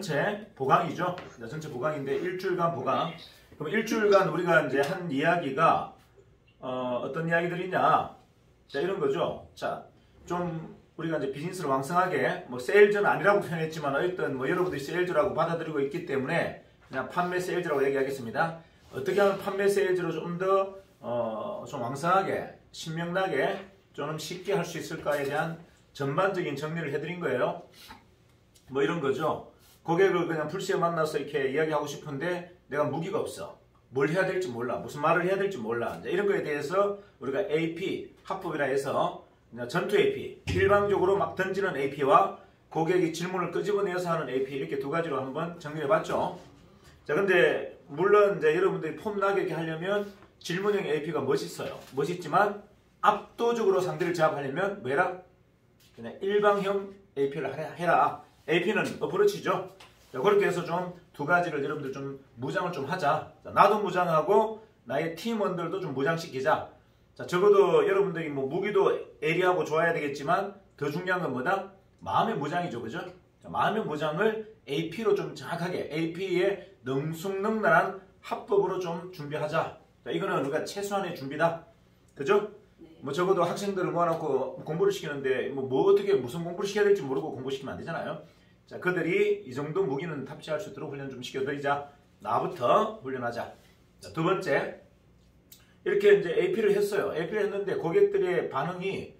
전체 보강이죠. 전체 보강인데 일주일간 보강. 그럼 일주일간 우리가 이제 한 이야기가 어떤 이야기들이냐? 자, 이런 거죠. 자, 좀 우리가 이제 비즈니스를 왕성하게 뭐 세일즈는 아니라고 표현했지만 어쨌든 뭐 여러분들이 세일즈라고 받아들이고 있기 때문에 그냥 판매 세일즈라고 얘기하겠습니다. 어떻게 하면 판매 세일즈로 좀 더 좀 왕성하게 신명나게 좀 쉽게 할 수 있을까에 대한 전반적인 정리를 해드린 거예요. 뭐 이런 거죠. 고객을 그냥 불시에 만나서 이렇게 이야기하고 싶은데 내가 무기가 없어. 뭘 해야 될지 몰라. 무슨 말을 해야 될지 몰라. 이제 이런 거에 대해서 우리가 AP, 합법이라 해서 전투 AP, 일방적으로 막 던지는 AP와 고객이 질문을 끄집어내서 하는 AP 이렇게 두 가지로 한번 정리해봤죠. 자, 근데 물론 이제 여러분들이 폼나게 이렇게 하려면 질문형 AP가 멋있어요. 멋있지만 압도적으로 상대를 제압하려면 뭐해라? 그냥 일방형 AP를 해라. AP는 어프로치죠. 자, 그렇게 해서 좀 두 가지를 여러분들 좀 무장을 좀 하자. 자, 나도 무장하고 나의 팀원들도 좀 무장시키자. 자, 적어도 여러분들이 뭐 무기도 예리하고 좋아야 되겠지만 더 중요한 건 뭐다? 마음의 무장이죠. 그죠? 자, 마음의 무장을 AP로 좀 정확하게 AP의 능숙능란한 합법으로 좀 준비하자. 자, 이거는 우리가 최소한의 준비다. 그죠? 뭐 적어도 학생들을 모아놓고 공부를 시키는데 뭐 어떻게 무슨 공부를 시켜야 될지 모르고 공부시키면 안 되잖아요. 자, 그들이 이 정도 무기는 탑재할 수 있도록 훈련 좀 시켜드리자. 나부터 훈련하자. 자, 두 번째, 이렇게 이제 AP를 했어요. AP를 했는데 고객들의 반응이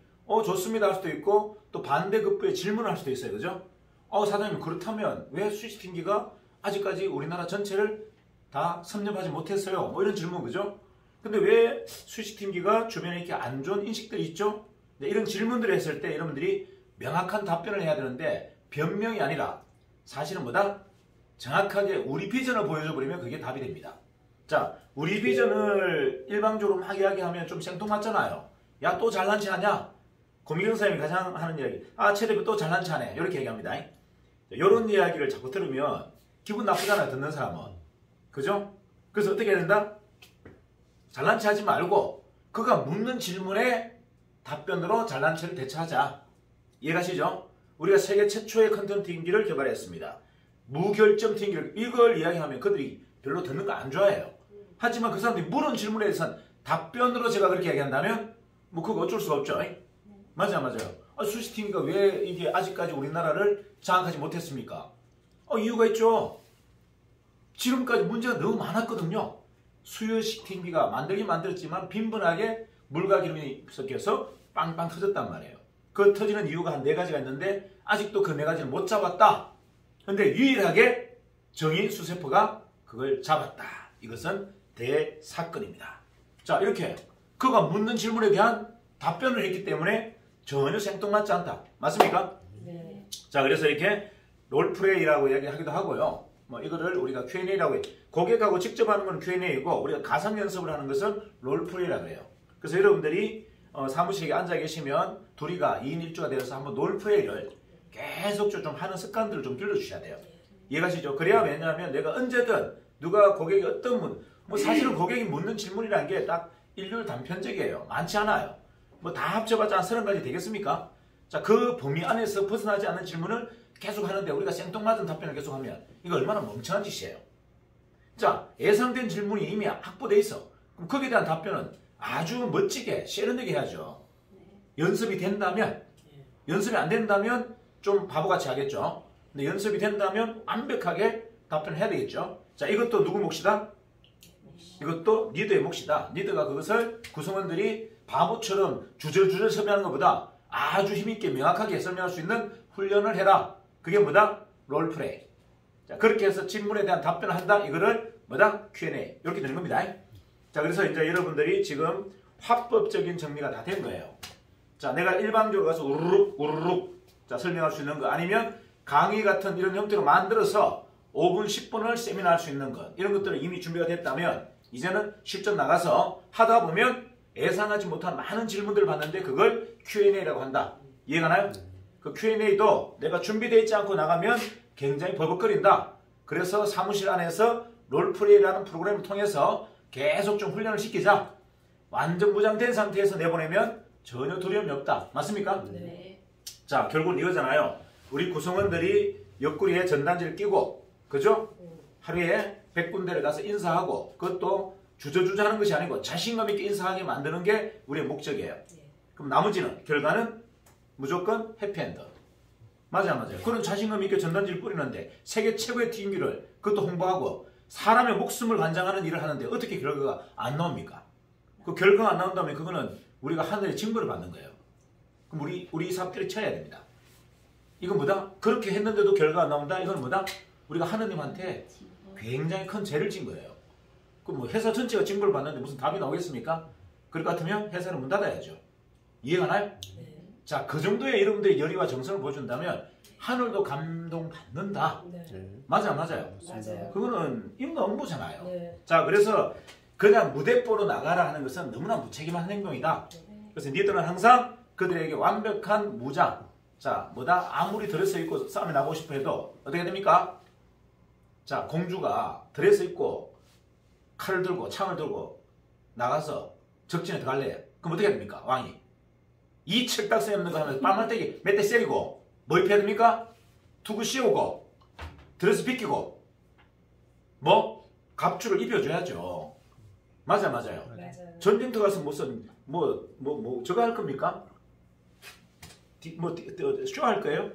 좋습니다 할 수도 있고 또 반대급부의 질문을 할 수도 있어요. 그죠? 사장님 그렇다면 왜 스위치팅기가 아직까지 우리나라 전체를 다 섭렵하지 못했어요? 뭐 이런 질문. 그죠? 근데 왜 스위치팅기가 주변에 이렇게 안 좋은 인식들이 있죠? 네, 이런 질문들을 했을 때 여러분들이 명확한 답변을 해야 되는데 변명이 아니라 사실은 뭐다? 정확하게 우리 비전을 보여줘버리면 그게 답이 됩니다. 자, 우리 비전을 일방적으로 막 이야기하면 좀 생뚱맞잖아요. 야, 또 잘난 체 하냐? 고미경 선생님이 가장 하는 이야기. 최대표 또 잘난 체 하네. 이렇게 얘기합니다. 이런 이야기를 자꾸 들으면 기분 나쁘잖아요. 듣는 사람은. 그죠? 그래서 어떻게 해야 된다? 잘난 체 하지 말고 그가 묻는 질문에 답변으로 잘난 체를 대처하자. 이해가시죠? 우리가 세계 최초의 컨텐츠인기를 개발했습니다. 무결점 튕기를 이걸 이야기하면 그들이 별로 듣는 거 안 좋아해요. 하지만 그 사람들이 물은 질문에 대해서는 답변으로 제가 그렇게 얘기한다면 뭐 그거 어쩔 수가 없죠. 맞아요. 스위치팅기가 왜 이게 아직까지 우리나라를 장악하지 못했습니까? 이유가 있죠. 지금까지 문제가 너무 많았거든요. 수요식 팅기가 만들긴 만들었지만 빈번하게 물과 기름이 섞여서 빵빵 터졌단 말이에요. 그 터지는 이유가 한 4가지가 있는데 아직도 그 4가지를 못 잡았다. 근데 유일하게 정인수세포가 그걸 잡았다. 이것은 대사건입니다. 자, 이렇게 그가 묻는 질문에 대한 답변을 했기 때문에 전혀 생뚱맞지 않다. 맞습니까? 네. 자, 그래서 이렇게 롤플레이라고 얘기하기도 하고요. 뭐 이거를 우리가 Q&A라고 해요. 고객하고 직접 하는 건 Q&A이고 우리가 가상 연습을 하는 것은 롤플레이라고 해요. 그래서 여러분들이 사무실에 앉아 계시면 둘이가 2인 1조가 되어서 한번 롤플레이를 계속 좀 하는 습관들을 좀 길러주셔야 돼요. 이해가시죠? 그래야 왜냐하면 내가 언제든 누가 고객이 어떤 뭐 사실은 고객이 묻는 질문이라는 게 딱 일률 단편적이에요. 많지 않아요. 뭐 다 합쳐봤자 한 30가지 되겠습니까? 자, 그 범위 안에서 벗어나지 않는 질문을 계속 하는데 우리가 생뚱맞은 답변을 계속하면 이거 얼마나 멍청한 짓이에요. 자, 예상된 질문이 이미 확보돼 있어. 그럼 거기에 대한 답변은 아주 멋지게 세련되게 해야죠. 연습이 된다면, 연습이 안 된다면 좀 바보같이 하겠죠. 근데 연습이 된다면 완벽하게 답변을 해야 되겠죠. 자, 이것도 누구 몫이다? 이것도 리더의 몫이다. 리더가 그것을 구성원들이 바보처럼 주절주절 설명하는 것보다 아주 힘있게 명확하게 설명할 수 있는 훈련을 해라. 그게 뭐다? 롤플레이. 자, 그렇게 해서 질문에 대한 답변을 한다. 이거를 뭐다? Q&A. 이렇게 되는 겁니다. 자, 그래서 이제 여러분들이 지금 합법적인 정리가 다 된 거예요. 자, 내가 일방적으로 가서 우르륵 자, 설명할 수 있는 거 아니면 강의 같은 이런 형태로 만들어서 5분, 10분을 세미나 할 수 있는 것 이런 것들은 이미 준비가 됐다면 이제는 실전 나가서 하다 보면 예상하지 못한 많은 질문들을 받는데 그걸 Q&A라고 한다. 이해가나요? 그 Q&A도 내가 준비되어 있지 않고 나가면 굉장히 버벅거린다. 그래서 사무실 안에서 롤플레이라는 프로그램을 통해서 계속 좀 훈련을 시키자. 완전 무장된 상태에서 내보내면 전혀 두려움이 없다. 맞습니까? 네. 자, 결국은 이거잖아요. 우리 구성원들이 옆구리에 전단지를 끼고, 그죠? 하루에 100군데를 가서 인사하고, 그것도 주저주저 하는 것이 아니고 자신감 있게 인사하게 만드는 게 우리의 목적이에요. 그럼 나머지는, 결과는 무조건 해피엔드. 맞아요. 그런 자신감 있게 전단지를 뿌리는데 세계 최고의 튀김기를 그것도 홍보하고 사람의 목숨을 관장하는 일을 하는데 어떻게 결과가 안 나옵니까? 그 결과가 안 나온다면 그거는 우리가 하늘의 징벌을 받는 거예요. 그럼 우리 사업 때려쳐야 됩니다. 이건 뭐다? 그렇게 했는데도 결과가 안 나온다? 이건 뭐다? 우리가 하느님한테 굉장히 큰 죄를 진 거예요. 그럼 뭐 회사 전체가 징벌을 받는데 무슨 답이 나오겠습니까? 그럴 것 같으면 회사는 문 닫아야죠. 이해가 나요? 자, 그 정도의 여러분들의 열의와 정성을 보여준다면 하늘도 감동받는다. 맞아요. 그거는 임무 업무잖아요. 자, 그래서 그냥 무대뽀로 나가라 하는 것은 너무나 무책임한 행동이다. 그래서 니들은 항상 그들에게 완벽한 무장. 자, 뭐다? 아무리 드레스 입고 싸움에 나가고 싶어 해도 어떻게 됩니까? 자, 공주가 드레스 입고 칼을 들고 창을 들고 나가서 적진에 들어갈래. 그럼 어떻게 해야 됩니까? 왕이. 이 철딱선이 없는 거 하면서 뺨말때기 몇 대 때리고 뭐 입혀야 됩니까? 투구 씌우고 드레스 비키고 뭐? 갑주를 입혀줘야죠. 맞아요. 전쟁터 가서 무슨 저거 할 겁니까? 쇼 할 거예요?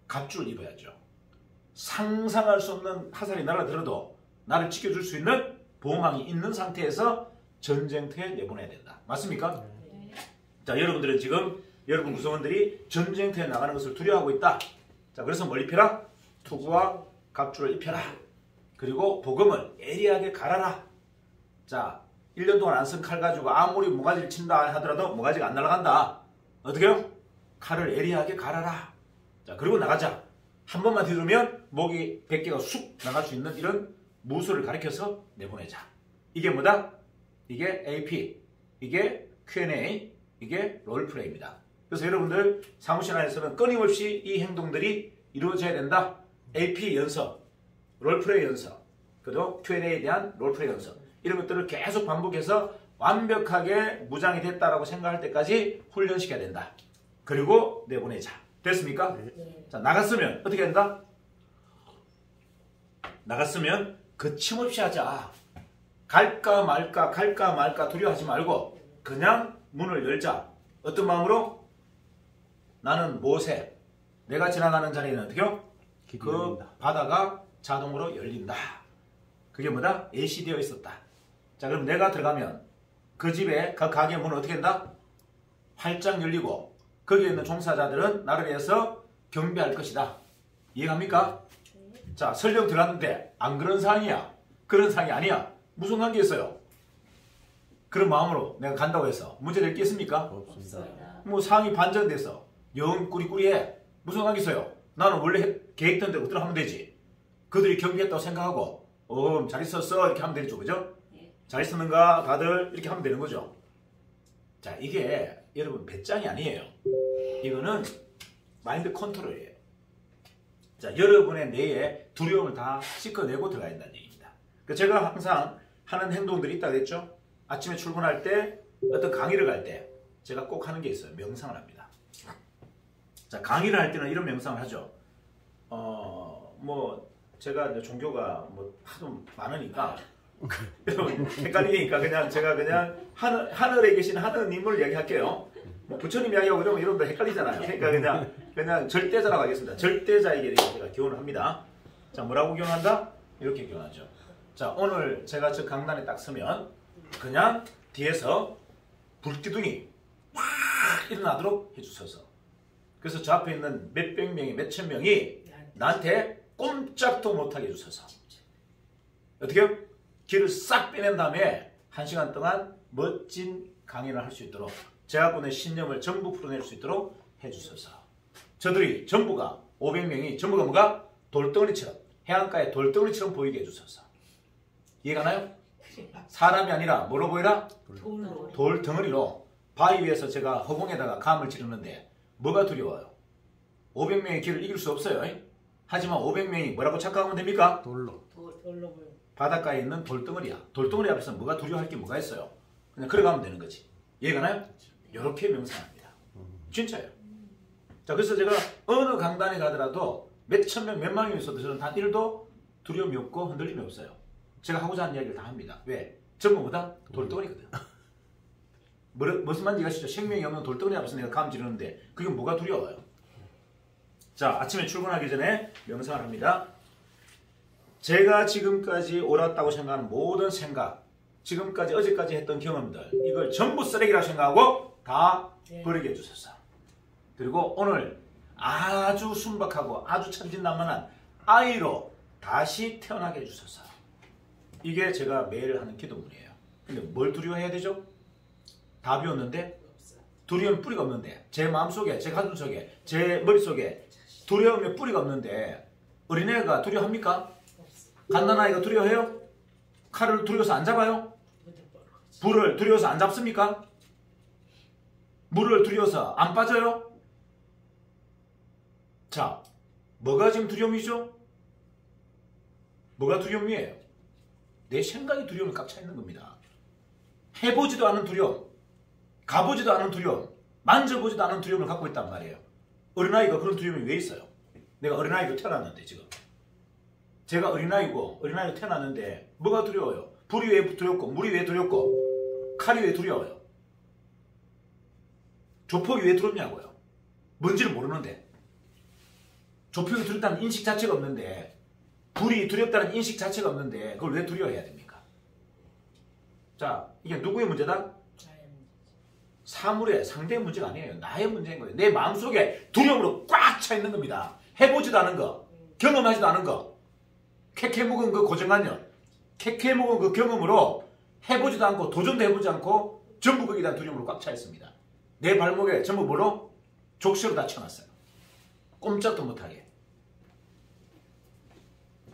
갑주를 입어야죠. 상상할 수 없는 화살이 날아들어도 나를 지켜줄 수 있는 보호망이 있는 상태에서 전쟁터에 내보내야 된다. 맞습니까? 자, 여러분들은 지금 여러분 구성원들이 전쟁터에 나가는 것을 두려워하고 있다. 자, 그래서 뭘 입혀라? 투구와 갑주를 입혀라. 그리고 복음을 예리하게 갈아라. 자, 1년 동안 안 쓴 칼 가지고 아무리 모가지를 친다 하더라도 모가지가 안 날아간다. 어떻게요? 칼을 예리하게 갈아라. 자, 그리고 나가자. 한 번만 뒤두면 목이 100개가 쑥 나갈 수 있는 이런 무술을 가르쳐서 내보내자. 이게 뭐다? 이게 AP, 이게 Q&A, 이게 롤플레이입니다. 그래서 여러분들 사무실 안에서는 끊임없이 이 행동들이 이루어져야 된다. AP 연습, 롤플레이 연습, 그리고 Q&A에 대한 롤플레이 연습, 이런 것들을 계속 반복해서 완벽하게 무장이 됐다라고 생각할 때까지 훈련시켜야 된다. 그리고 내보내자. 됐습니까? 자, 나갔으면 어떻게 된다? 나갔으면 거침없이 하자. 갈까 말까 두려워하지 말고 그냥 문을 열자. 어떤 마음으로? 나는 모세. 내가 지나가는 자리에는 어떻게요? 그 바다가 자동으로 열린다. 그게 뭐다? 예시되어 있었다. 자, 그럼 내가 들어가면 그 집에 그 가게 문은 어떻게 된다? 활짝 열리고 거기에 있는 종사자들은 나를 위해서 경배할 것이다. 이해갑니까? 자, 설령 들어갔는데 안 그런 상황이야. 그런 상황이 아니야. 무슨 관계 있어요? 그런 마음으로 내가 간다고 해서 문제될 게 있습니까? 없습니다. 뭐 상황이 반전돼서 영 꾸리꾸리해. 무슨 관계 있어요? 나는 원래 계획된 대로 들어가면 되지. 그들이 경비했다고 생각하고 잘 있었어 이렇게 하면 되죠. 그죠? 잘 있었는가 다들 이렇게 하면 되는 거죠. 자, 이게 여러분 배짱이 아니에요. 이거는 마인드 컨트롤이에요. 자, 여러분의 뇌에 두려움을 다 씻어내고 들어가야 된다는 얘기입니다. 그러니까 제가 항상 하는 행동들이 있다고 했죠. 아침에 출근할 때 어떤 강의를 갈 때 제가 꼭 하는 게 있어요. 명상을 합니다. 자, 강의를 할 때는 이런 명상을 하죠. 뭐 제가 이제 종교가 뭐 하도 많으니까 여러분 헷갈리니까 그냥 제가 그냥 하늘에 계신 하느님을 얘기할게요. 뭐 부처님 이야기하고 그러면 여러분들 헷갈리잖아요. 그러니까 그냥 절대자라고 하겠습니다. 절대자에게 제가 교훈을 합니다. 자, 뭐라고 교훈한다? 이렇게 교훈하죠. 자, 오늘 제가 저 강단에 딱 서면 그냥 뒤에서 불기둥이 막 일어나도록 해주셔서, 그래서 저 앞에 있는 몇백 명이 몇천 명이 나한테 꼼짝도 못하게 해주셔서 어떻게요? 기를 싹 빼낸 다음에 1시간 동안 멋진 강의를 할 수 있도록 제아분의 신념을 전부 풀어낼 수 있도록 해주셔서, 저들이 전부가 500명이 전부가 뭐가? 돌덩어리처럼, 해안가의 돌덩어리처럼 보이게 해주셔서. 이해가 나요? 사람이 아니라 뭐로 보이라? 돌덩어리로. 바위 위에서 제가 허공에다가 감을 지르는데 뭐가 두려워요? 500명의 길을 이길 수 없어요. 하지만 500명이 뭐라고 착각하면 됩니까? 돌로. 바닷가에 있는 돌덩어리야. 돌덩어리 앞에서 뭐가 두려워할 게 뭐가 있어요? 그냥 걸어가면 되는 거지. 이해가 나요? 이렇게 명상합니다. 진짜예요. 자, 그래서 제가 어느 강단에 가더라도 몇천 명, 몇만 명이 있어도 저는 단 1도 두려움이 없고 흔들림이 없어요. 제가 하고자 하는 이야기를 다 합니다. 왜? 전부 뭐다? 돌덩어리거든. 무슨 말인지 아시죠? 생명이 없는 돌덩어리 앞에서 내가 감 지르는데 그게 뭐가 두려워요? 자, 아침에 출근하기 전에 명상을 합니다. 제가 지금까지 옳았다고 생각하는 모든 생각, 지금까지 어제까지 했던 경험들, 이걸 전부 쓰레기라고 생각하고 다 버리게 해주소서. 그리고 오늘 아주 순박하고 아주 천진난만한 아이로 다시 태어나게 해주소서. 이게 제가 매일 하는 기도문이에요. 근데 뭘 두려워해야 되죠? 답이 없는데, 두려움 뿌리가 없는데, 제 마음속에, 제 가슴속에, 제 머릿속에 두려움의 뿌리가 없는데 어린애가 두려워합니까? 갓난아이가 두려워해요? 칼을 두려워서 안 잡아요? 불을 두려워서 안 잡습니까? 물을 두려워서 안 빠져요? 자, 뭐가 지금 두려움이죠? 뭐가 두려움이에요? 내 생각이 두려움을 꽉 차 있는 겁니다. 해보지도 않은 두려움, 가보지도 않은 두려움, 만져보지도 않은 두려움을 갖고 있단 말이에요. 어린아이가 그런 두려움이 왜 있어요? 내가 어린아이로 태어났는데 지금. 제가 어린아이로 태어났는데 뭐가 두려워요? 불이 왜 두렵고, 물이 왜 두렵고, 칼이 왜 두려워요? 조폭이 왜 두렵냐고요? 뭔지를 모르는데. 조폭이 두렵다는 인식 자체가 없는데, 불이 두렵다는 인식 자체가 없는데 그걸 왜 두려워해야 됩니까? 자, 이게 누구의 문제다? 사물의 상대의 문제가 아니에요. 나의 문제인 거예요. 내 마음속에 두려움으로 꽉 차 있는 겁니다. 해보지도 않은 거, 경험하지도 않은 거, 캐캐 묵은 그 고정관념, 캐캐 묵은 그 경험으로 해보지도 않고 도전도 해보지 않고 전부 거기에 대한 두려움으로 꽉 차 있습니다. 내 발목에 전부 뭐로? 족쇄로 다 쳐놨어요. 꼼짝도 못하게.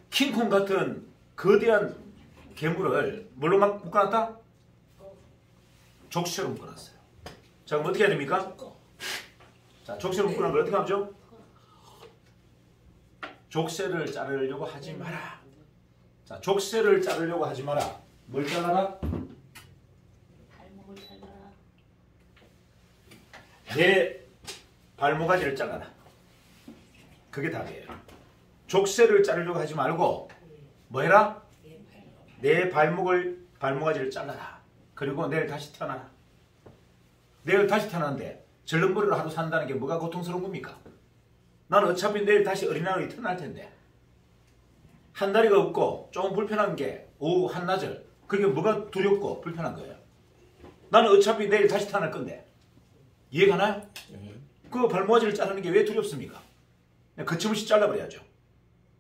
킹콩 같은 거대한 괴물을 뭘로 막 묶어놨다? 족쇄로 묶어놨어요. 자, 그럼 어떻게 해야 됩니까? 자, 족쇄로 묶어놓은 걸 어떻게 하죠? 족쇄를 자르려고 하지 마라. 자, 족쇄를 자르려고 하지 마라. 뭘 잘라라? 발목을 잘라라. 내 발모가지를 잘라라. 그게 답이에요. 족쇄를 자르려고 하지 말고 뭐 해라? 내 발모가지를 잘라라. 그리고 내일 다시 태어나라. 내일 다시 태어나는데 절름머리로 하루 산다는 게 뭐가 고통스러운 겁니까? 나는 어차피 내일 다시 어린아이로 태어날 텐데 한 다리가 없고 조금 불편한 게 오후 한나절, 그게 뭐가 두렵고 불편한 거예요? 나는 어차피 내일 다시 태어날 건데. 이해가나요? 그 발모가지를 자르는 게 왜 두렵습니까? 거침없이 잘라버려야죠.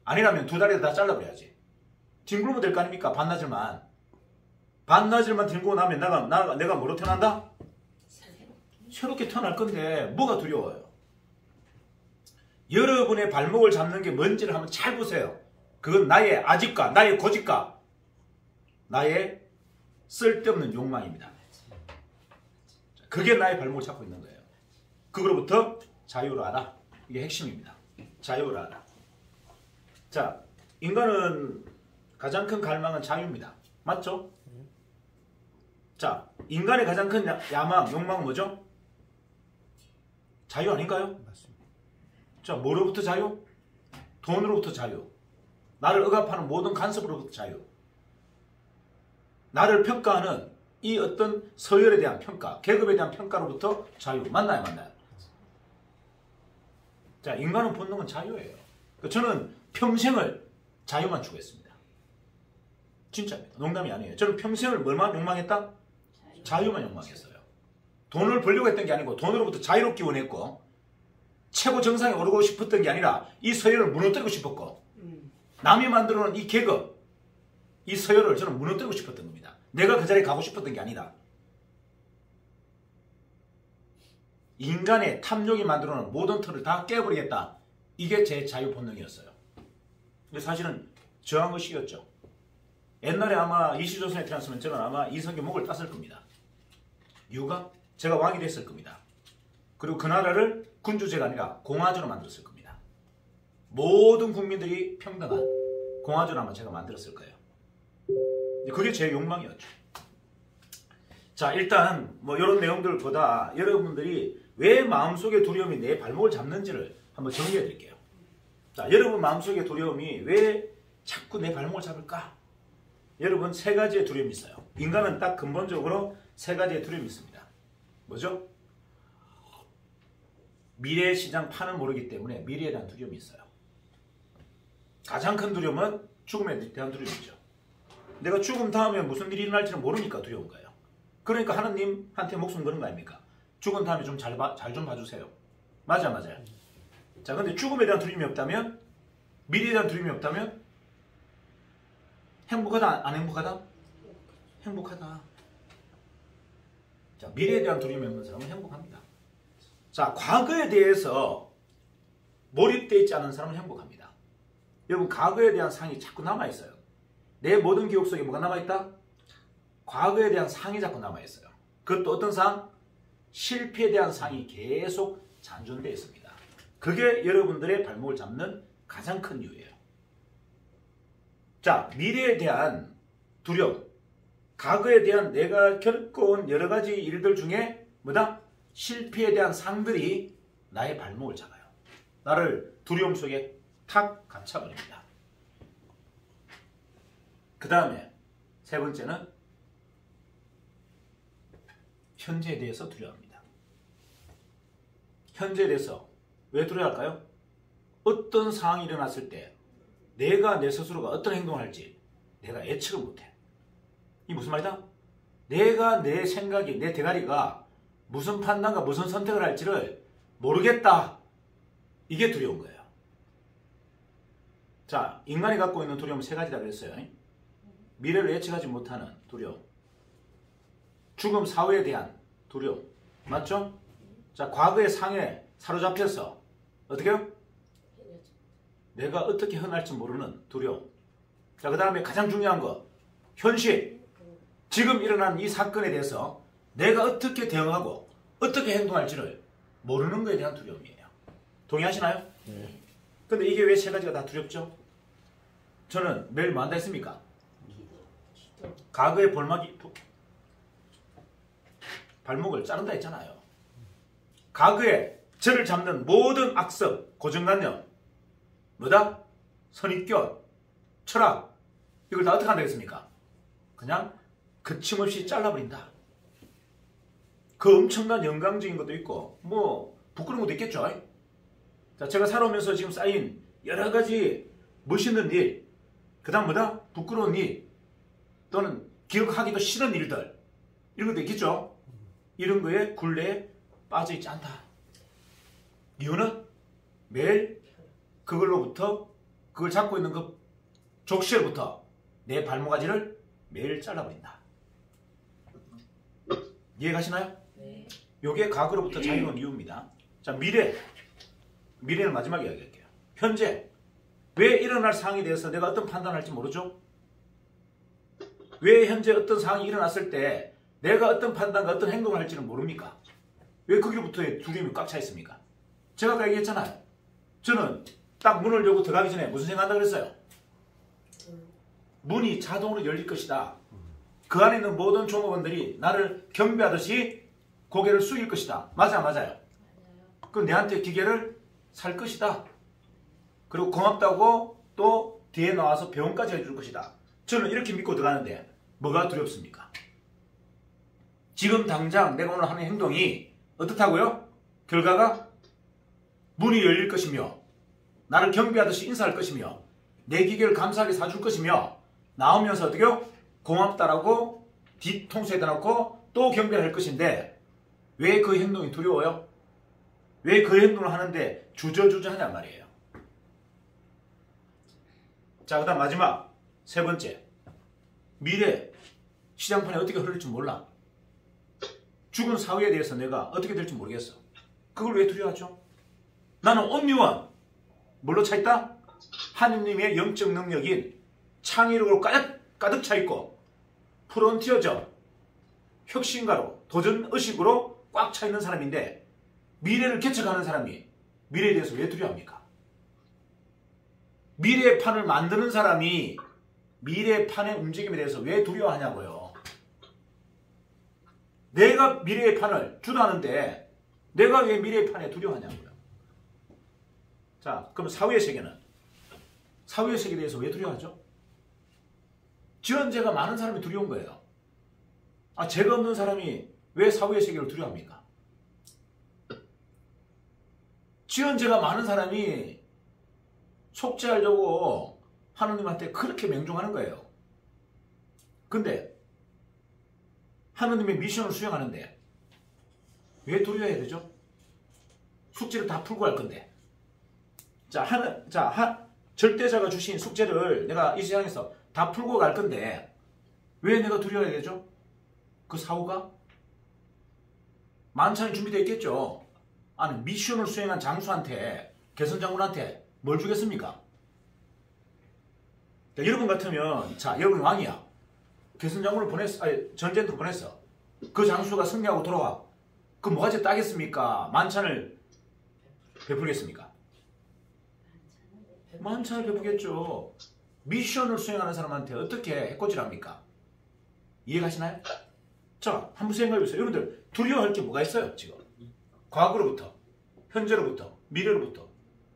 아니라면 두 다리 다 잘라버려야지. 뒹굴면 될 거 아닙니까? 반나절만. 반나절만 뒹굴고 나면 내가 뭐로 태어난다? 새롭게 태어날 건데 뭐가 두려워요? 여러분의 발목을 잡는 게 뭔지를 한번 잘 보세요. 그건 나의 아집과 나의 고집과 나의 쓸데없는 욕망입니다. 그게 나의 발목을 잡고 있는 거예요. 그거로부터 자유로 하라. 이게 핵심입니다. 자유로 하라. 자, 인간은 가장 큰 갈망은 자유입니다. 맞죠? 자, 인간의 가장 큰 야망, 욕망은 뭐죠? 자유 아닌가요? 맞습니다. 자, 뭐로부터 자유? 돈으로부터 자유. 나를 억압하는 모든 간섭으로부터 자유. 나를 평가하는 이 어떤 서열에 대한 평가, 계급에 대한 평가로부터 자유. 맞나요? 맞나요? 자, 인간은 본능은 자유예요. 저는 평생을 자유만 추구했습니다. 진짜입니다. 농담이 아니에요. 저는 평생을 뭘만 욕망했다? 자유만 욕망했어요. 돈을 벌려고 했던 게 아니고 돈으로부터 자유롭기 원했고 최고 정상에 오르고 싶었던 게 아니라 이 서열을 무너뜨리고 싶었고 남이 만들어놓은 이 계급, 이 서열을 저는 무너뜨리고 싶었던 겁니다. 내가 그 자리에 가고 싶었던 게 아니라 인간의 탐욕이 만들어놓은 모든 틀을 다 깨버리겠다. 이게 제 자유 본능이었어요. 근데 사실은 저항의식이었죠. 옛날에 아마 이시조선에 태어났으면 저는 아마 이성계 목을 땄을 겁니다. 이유가 제가 왕이 됐을 겁니다. 그리고 그 나라를 군주제가 아니라 공화제로 만들었을 겁니다. 모든 국민들이 평등한 공화제로 아마 제가 만들었을 거예요. 그게 제 욕망이었죠. 자, 일단 뭐 이런 내용들보다 여러분들이 왜 마음속에 두려움이 내 발목을 잡는지를 한번 정리해 드릴게요. 자, 여러분 마음속에 두려움이 왜 자꾸 내 발목을 잡을까? 여러분 세 가지의 두려움이 있어요. 인간은 딱 근본적으로 세 가지의 두려움이 있습니다. 뭐죠? 미래 시장 판을 모르기 때문에 미래에 대한 두려움이 있어요. 가장 큰 두려움은 죽음에 대한 두려움이죠. 내가 죽음 다음에 무슨 일이 일어날지는 모르니까 두려운 거예요. 그러니까 하나님한테 목숨 거는 거 아닙니까? 죽은 다음에 좀 잘 좀 봐주세요. 맞아요. 자, 근데 죽음에 대한 두려움이 없다면, 미래에 대한 두려움이 없다면 행복하다, 안 행복하다? 행복하다. 자, 미래에 대한 두려움이 없는 사람은 행복합니다. 자, 과거에 대해서 몰입되어 있지 않은 사람은 행복합니다. 여러분, 과거에 대한 상이 자꾸 남아있어요. 내 모든 기억 속에 뭐가 남아있다? 과거에 대한 상이 자꾸 남아있어요. 그것도 어떤 상? 실패에 대한 상이 계속 잔존되어 있습니다. 그게 여러분들의 발목을 잡는 가장 큰 이유예요. 자, 미래에 대한 두려움, 과거에 대한 내가 겪어온 여러 가지 일들 중에 뭐다? 실패에 대한 상들이 나의 발목을 잡아요. 나를 두려움 속에 탁 갇혀버립니다. 그 다음에 세 번째는 현재에 대해서 두려워합니다. 현재에 대해서 왜 두려워할까요? 어떤 상황이 일어났을 때 내가 내 스스로가 어떤 행동을 할지 내가 예측을 못해. 이 무슨 말이다? 내가 내 생각이, 내 대가리가 무슨 판단과 무슨 선택을 할지를 모르겠다. 이게 두려운 거예요. 자, 인간이 갖고 있는 두려움은 세 가지다 그랬어요. 미래를 예측하지 못하는 두려움, 죽음 사후에 대한 두려움, 맞죠? 자, 과거의 상에 사로잡혀서 어떻게 해요? 내가 어떻게 흔할지 모르는 두려움. 자, 그 다음에 가장 중요한 거, 현실. 지금 일어난 이 사건에 대해서 내가 어떻게 대응하고 어떻게 행동할지를 모르는 것에 대한 두려움이에요. 동의하시나요? 네. 근데 이게 왜 세 가지가 다 두렵죠? 저는 매일 뭐 한다 했습니까? 과거의 발목을 자른다 했잖아요. 과거에 저를 잡는 모든 악습, 고정관념, 뭐다? 선입견, 철학, 이걸 다 어떻게 한다 했습니까? 그냥 거침없이 잘라버린다. 그 엄청난 영광적인 것도 있고 뭐 부끄러운 것도 있겠죠. 자, 제가 살아오면서 지금 쌓인 여러 가지 멋있는 일, 그 다음 뭐다? 부끄러운 일, 또는 기억하기도 싫은 일들, 이런 것도 있겠죠. 이런 거에 굴레에 빠져있지 않다. 이유는 매일 그걸로부터, 그걸 잡고 있는 그 족쇄로부터 내 발목아지를 매일 잘라버린다. 이해가시나요? 네. 요게 과거로부터 자유로운 이유입니다. 자, 미래는 마지막에 이야기할게요. 현재. 왜 일어날 상황에 대해서 내가 어떤 판단을 할지 모르죠? 왜 현재 어떤 상황이 일어났을 때 내가 어떤 판단과 어떤 행동을 할지는 모릅니까? 왜 거기로부터의 두려움이 꽉 차 있습니까? 제가 아까 얘기했잖아요. 저는 딱 문을 열고 들어가기 전에 무슨 생각한다고 그랬어요? 문이 자동으로 열릴 것이다. 그 안에 있는 모든 종업원들이 나를 경배하듯이 고개를 숙일 것이다. 맞아요. 그럼 내한테 기계를 살 것이다. 그리고 고맙다고 또 뒤에 나와서 배움까지 해줄 것이다. 저는 이렇게 믿고 들어가는데 뭐가 두렵습니까? 지금 당장 내가 오늘 하는 행동이 어떻다고요? 결과가 문이 열릴 것이며 나를 경배하듯이 인사할 것이며 내 기계를 감사하게 사줄 것이며 나오면서 어떻게요? 고맙다라고 뒤통수에 대놓고 또 경배를 할 것인데 왜 그 행동이 두려워요? 왜 그 행동을 하는데 주저주저 하냔 말이에요. 자, 그 다음 마지막 세 번째, 미래 시장판이 어떻게 흐를지 몰라. 죽은 사후에 대해서 내가 어떻게 될지 모르겠어. 그걸 왜 두려워하죠? 나는 온리원 뭘로 차있다? 하느님의 영적 능력인 창의력으로 가득 차있고 프론티어적 혁신가로 도전의식으로 꽉 차있는 사람인데 미래를 개척하는 사람이 미래에 대해서 왜 두려워합니까? 미래의 판을 만드는 사람이 미래의 판의 움직임에 대해서 왜 두려워하냐고요. 내가 미래의 판을 주도하는데 내가 왜 미래의 판에 두려워하냐고요. 자, 그럼 사후의 세계는 사후의 세계에 대해서 왜 두려워하죠? 지연죄가 많은 사람이 두려운 거예요. 죄가 없는 사람이 왜 사후의 세계를 두려워합니까? 지연죄가 많은 사람이 속죄하려고 하느님한테 그렇게 명종하는 거예요. 근데 하느님의 미션을 수행하는데 왜 두려워해야 되죠? 숙제를 다 풀고 할 건데. 절대자가 주신 숙제를 내가 이 세상에서 다 풀고 갈 건데 왜 내가 두려워해야 되죠? 그 사후가? 만찬이 준비되어 있겠죠. 아니, 미션을 수행한 장수한테, 개선장군한테 뭘 주겠습니까? 여러분 같으면, 여러분이 왕이야. 개선장군을 보냈어. 전쟁터로 보냈어. 그 장수가 승리하고 돌아와. 그 뭐가지 따겠습니까? 만찬을 베풀겠습니까? 만찬을 베푸겠죠. 미션을 수행하는 사람한테 어떻게 해코지합니까? 이해가시나요? 자, 한번 생각해보세요. 여러분들 두려워할 게 뭐가 있어요? 지금 과거로부터, 현재로부터, 미래로부터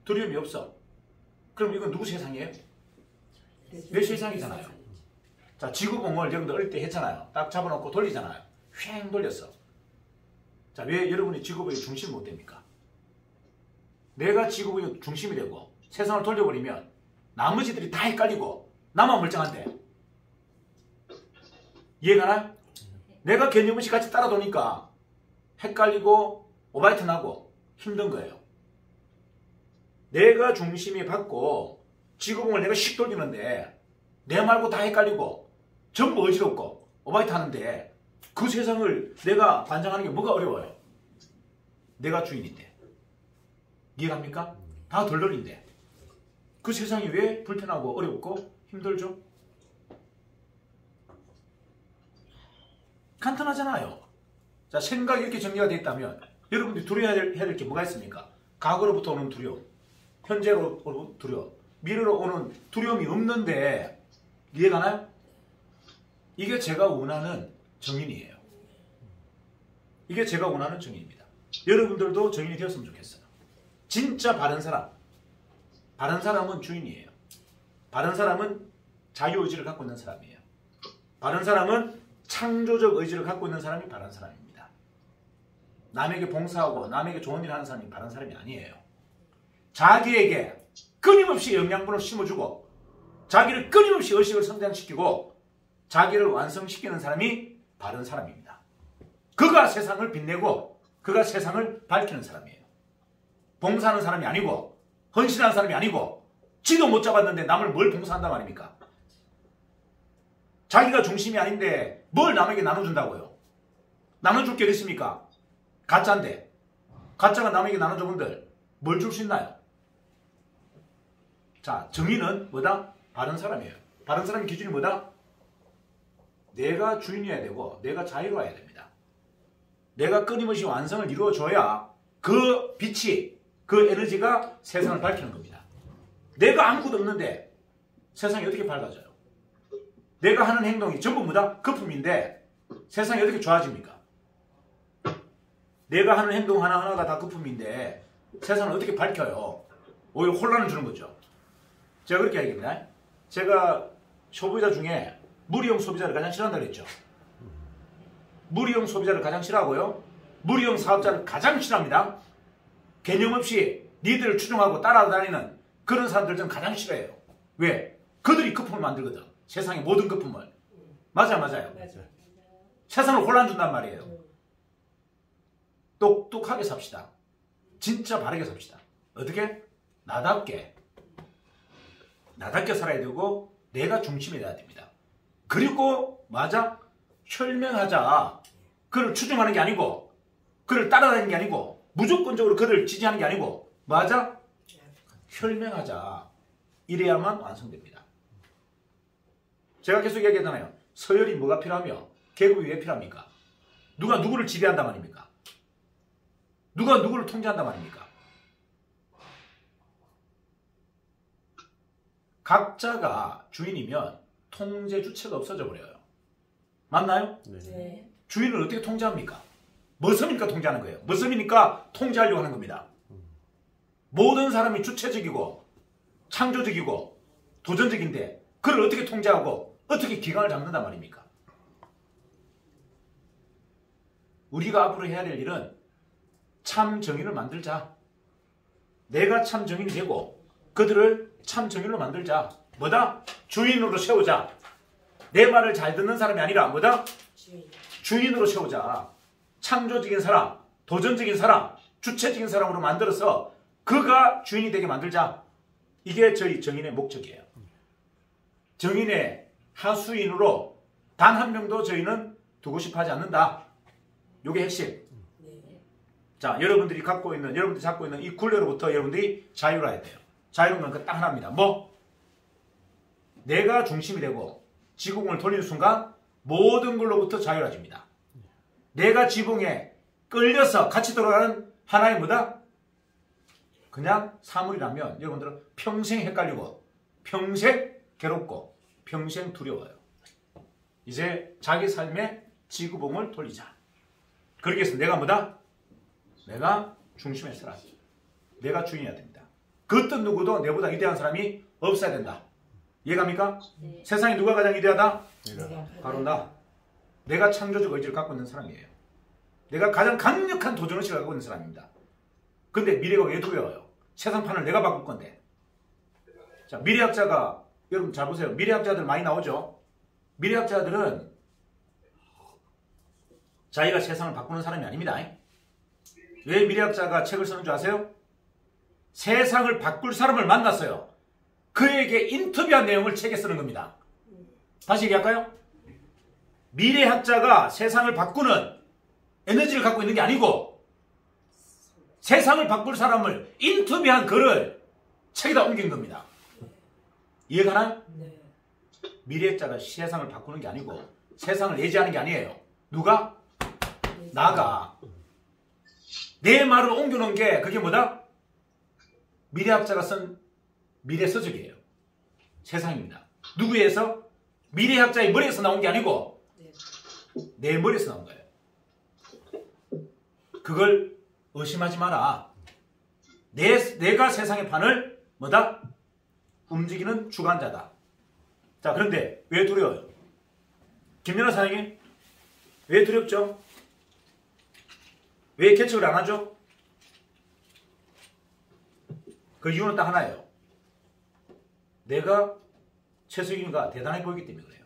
두려움이 없어. 그럼 이건 누구 세상이에요? 내 세상이잖아요. 자, 지구공을 여러분들 어릴 때 했잖아요. 딱 잡아놓고 돌리잖아요. 휙 돌렸어. 자, 왜 여러분이 지구본의 중심이 못 됩니까? 내가 지구본의 중심이 되고 세상을 돌려버리면 나머지들이 다 헷갈리고 나만 멀쩡한데. 이해가나요? 내가 개념없이 같이 따라 도니까 헷갈리고 오바이트 나고 힘든 거예요. 내가 중심이 받고 지구본을 내가 씩 돌리는데 내 말고 다 헷갈리고 전부 어지럽고 오바이트 하는데 그 세상을 내가 관장하는 게 뭐가 어려워요? 내가 주인인데. 이해갑니까? 다 덜덜인데. 그 세상이 왜 불편하고 어렵고 힘들죠? 간단하잖아요. 자, 생각이 이렇게 정리가 되어 있다면 여러분들이 두려워해야 될 게 뭐가 있습니까? 과거로부터 오는 두려움, 현재로 오는 두려움, 미래로 오는 두려움이 없는데 이해가나요? 이게 제가 원하는 정인이에요. 이게 제가 원하는 정인입니다. 여러분들도 정인이 되었으면 좋겠어요. 진짜 바른 사람. 바른 사람은 주인이에요. 바른 사람은 자유의지를 갖고 있는 사람이에요. 바른 사람은 창조적 의지를 갖고 있는 사람이 바른 사람입니다. 남에게 봉사하고 남에게 좋은 일을 하는 사람이 바른 사람이 아니에요. 자기에게 끊임없이 영양분을 심어주고 자기를 끊임없이 의식을 성장시키고 자기를 완성시키는 사람이 바른 사람입니다. 그가 세상을 빛내고 그가 세상을 밝히는 사람이에요. 봉사하는 사람이 아니고 헌신하는 사람이 아니고 지도 못 잡았는데 남을 뭘 봉사한단 말입니까? 자기가 중심이 아닌데 뭘 남에게 나눠준다고요? 나눠줄 게 있습니까? 가짜인데. 가짜가 남에게 나눠준 분들 뭘 줄 수 있나요? 자, 정의는 뭐다? 바른 사람이에요. 바른 사람의 기준이 뭐다? 내가 주인이어야 되고 내가 자유로워야 됩니다. 내가 끊임없이 완성을 이루어줘야 그 빛이, 그 에너지가 세상을 밝히는 겁니다. 내가 아무것도 없는데 세상이 어떻게 밝아져요? 내가 하는 행동이 전부 뭐다? 거품인데 세상이 어떻게 좋아집니까? 내가 하는 행동 하나하나가 다 거품인데 세상을 어떻게 밝혀요? 오히려 혼란을 주는 거죠. 제가 그렇게 얘기합니다. 제가 소비자 중에 무리형 소비자를 가장 싫어한다고 했죠. 무리형 소비자를 가장 싫어하고요. 무리형 사업자를 가장 싫어합니다. 개념 없이 니들을 추종하고 따라다니는 그런 사람들 저는 가장 싫어해요. 왜? 그들이 거품을 만들거든. 세상의 모든 거품을. 맞아요. 세상을 혼란 준단 말이에요. 똑똑하게 삽시다. 진짜 바르게 삽시다. 어떻게? 나답게 살아야 되고 내가 중심이 돼야 됩니다. 그리고 혈맹하자. 그를 추종하는 게 아니고 그를 따라다니는 게 아니고 무조건적으로 그를 지지하는 게 아니고 혈맹하자. 이래야만 완성됩니다. 제가 계속 얘기하잖아요. 서열이 뭐가 필요하며 계급이 왜 필요합니까? 누가 누구를 지배한단 말입니까? 누가 누구를 통제한단 말입니까? 각자가 주인이면 통제 주체가 없어져 버려요. 맞나요? 네. 주인을 어떻게 통제합니까? 뭐 섬이니까 통제하는 거예요. 뭐 섬이니까 통제하려고 하는 겁니다. 모든 사람이 주체적이고 창조적이고 도전적인데 그걸 어떻게 통제하고 어떻게 기강을 잡는단 말입니까? 우리가 앞으로 해야 될 일은 참 정인을 만들자. 내가 참 정인이 되고 그들을 참 정인으로 만들자. 뭐다? 주인으로 세우자. 내 말을 잘 듣는 사람이 아니라 뭐다? 주인으로 세우자. 창조적인 사람, 도전적인 사람, 주체적인 사람으로 만들어서 그가 주인이 되게 만들자. 이게 저희 정인의 목적이에요. 정인의 하수인으로 단 한 명도 저희는 두고 싶어 하지 않는다. 이게 핵심. 자, 여러분들이 잡고 있는 이 굴레로부터 여러분들이 자유로워야 돼요. 자유로운 건 딱 하나입니다. 뭐? 내가 중심이 되고 지붕을 돌리는 순간 모든 걸로부터 자유로워집니다. 내가 지붕에 끌려서 같이 돌아가는 하나의 뭐다? 그냥 사물이라면 여러분들은 평생 헷갈리고 평생 괴롭고 평생 두려워요. 이제 자기 삶의 지구봉을 돌리자. 그러기 위해서 내가 뭐다? 내가 중심에 서라. 내가 주인이어야 됩니다. 그 어떤 누구도 내보다 위대한 사람이 없어야 된다. 이해갑니까? 네. 세상에 누가 가장 위대하다? 내가. 바로 나. 내가 창조적 의지를 갖고 있는 사람이에요. 내가 가장 강력한 도전의식을 갖고 있는 사람입니다. 근데 미래가 왜 두려워요? 세상판을 내가 바꿀 건데. 자, 미래학자가 여러분 잘 보세요. 미래학자들 많이 나오죠? 미래학자들은 자기가 세상을 바꾸는 사람이 아닙니다. 왜 미래학자가 책을 쓰는 줄 아세요? 세상을 바꿀 사람을 만났어요. 그에게 인터뷰한 내용을 책에 쓰는 겁니다. 다시 얘기할까요? 미래학자가 세상을 바꾸는 에너지를 갖고 있는 게 아니고 세상을 바꿀 사람을 인터뷰한 글을 책에다 옮긴 겁니다. 이해가나요? 네. 미래학자가 세상을 바꾸는 게 아니고 세상을 예지하는 게 아니에요. 누가? 나가. 내 말을 옮겨놓은 게 그게 뭐다? 미래학자가 쓴 미래서적이에요. 세상입니다. 누구에서? 미래학자의 머리에서 나온 게 아니고 내 머리에서 나온 거예요. 그걸 의심하지 마라. 내가 세상의 판을 뭐다? 움직이는 주관자다. 자, 그런데 왜 두려워요? 김연아 사장님, 왜 두렵죠? 왜 개척을 안 하죠? 그 이유는 딱 하나예요. 내가 최석인이가 대단해 보이기 때문에 그래요.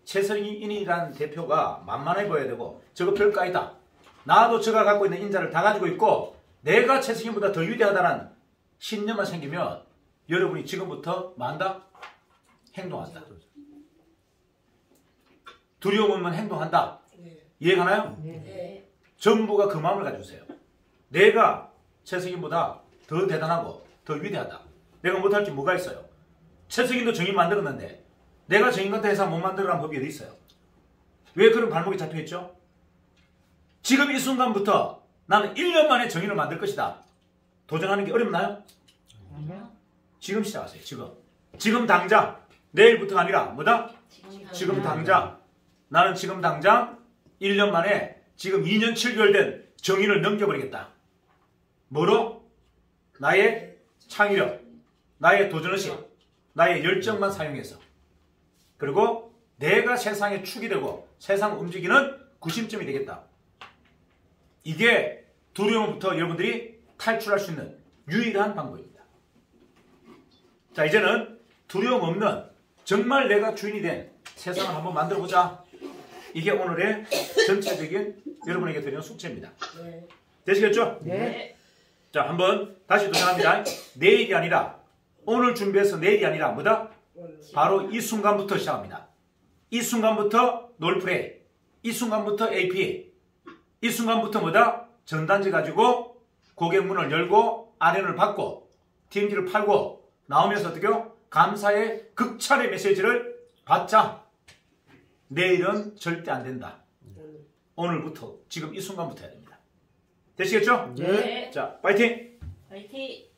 최석인이라는 대표가 만만해 보여야 되고 저거 별거 아니다. 나도 저가 갖고 있는 인자를 다 가지고 있고 내가 최석인보다 더 위대하다는 신념만 생기면 여러분이 지금부터 만다? 행동한다. 두려움 없는 행동한다. 이해가나요? 네. 전부가 그 마음을 가지세요. 내가 최석인보다 더 대단하고 더 위대하다. 내가 못할 게 뭐가 있어요? 최석인도 정인 만들었는데 내가 정인 같은 회사 못 만들어라는 법이 어디 있어요? 왜 그런 발목이 잡혀있죠? 지금 이 순간부터 나는 1년 만에 정인을 만들 것이다. 도전하는 게 어렵나요? 아니요. 지금 시작하세요. 지금 당장. 내일부터가 아니라 뭐다? 지금 당장. 나는 지금 당장 1년 만에 지금 2년 7개월 된 정인을 넘겨버리겠다. 뭐로? 나의 창의력, 나의 도전의식, 나의 열정만 사용해서. 그리고 내가 세상의 축이 되고 세상을 움직이는 구심점이 되겠다. 이게 두려움부터 여러분들이 탈출할 수 있는 유일한 방법입니다. 자, 이제는 두려움 없는 정말 내가 주인이 된 세상을 한번 만들어보자. 이게 오늘의 전체적인 여러분에게 드리는 숙제입니다. 네. 되시겠죠? 네. 자, 한번 다시 도전합니다. 내일이 아니라 오늘 준비해서 내일이 아니라 뭐다? 바로 이 순간부터 시작합니다. 이 순간부터 롤플레이, 이 순간부터 AP, 이 순간부터 뭐다? 전단지 가지고 고객문을 열고 아련을 받고 TMG를 팔고 나오면서 어떻게요? 감사의 극찬의 메시지를 받자. 내일은 절대 안 된다. 오늘부터 지금 이 순간부터 해야 됩니다. 되시겠죠? 네. 자, 파이팅! 화이팅!